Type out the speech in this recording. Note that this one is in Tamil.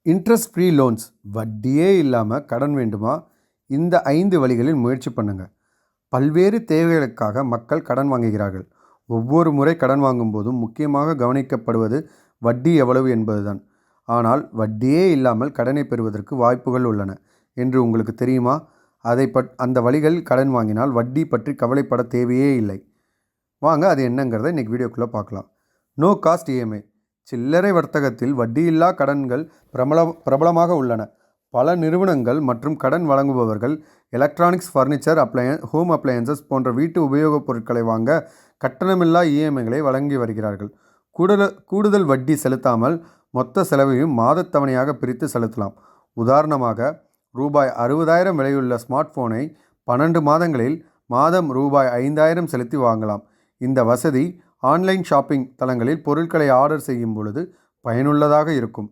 இன்ட்ரெஸ்ட் ஃப்ரீ லோன்ஸ் வட்டியே இல்லாமல் கடன் வேண்டுமா? இந்த 5 வழிகளில் முயற்சி பண்ணுங்க. பல்வேறு தேவைகளுக்காக மக்கள் கடன் வாங்குகிறார்கள். ஒவ்வொரு முறை கடன் வாங்கும்போதும் முக்கியமாக கவனிக்கப்படுவது வட்டி எவ்வளவு என்பதுதான். ஆனால் வட்டியே இல்லாமல் கடனை பெறுவதற்கு வாய்ப்புகள் உள்ளன என்று உங்களுக்கு தெரியுமா? அந்த வழிகளில் கடன் வாங்கினால் வட்டி பற்றி கவலைப்பட தேவையே இல்லை. வாங்க அது என்னங்கிறத இன்றைக்கி வீடியோக்குள்ளே பார்க்கலாம். No cost EMI. சில்லறை வர்த்தகத்தில் வட்டியில்லா கடன்கள் பிரபலமாக உள்ளன. பல நிறுவனங்கள் மற்றும் கடன் வழங்குபவர்கள் எலக்ட்ரானிக்ஸ், ஃபர்னிச்சர், ஹோம் அப்ளையன்சஸ் போன்ற வீட்டு உபயோகப் பொருட்களை வாங்க கட்டணமில்லா இஎம்ஐகளை வழங்கி வருகிறார்கள். கூடுதல் வட்டி செலுத்தாமல் மொத்த செலவையும் மாதத்தவணையாக பிரித்து செலுத்தலாம். உதாரணமாக, ரூபாய் 60,000 விலையுள்ள ஸ்மார்ட் போனை 12 மாதங்களில் மாதம் ரூபாய் 5,000 செலுத்தி வாங்கலாம். இந்த வசதி ஆன்லைன் ஷாப்பிங் தளங்களில் பொருட்களை ஆர்டர் செய்யும் பொழுது பயனுள்ளதாக இருக்கும்.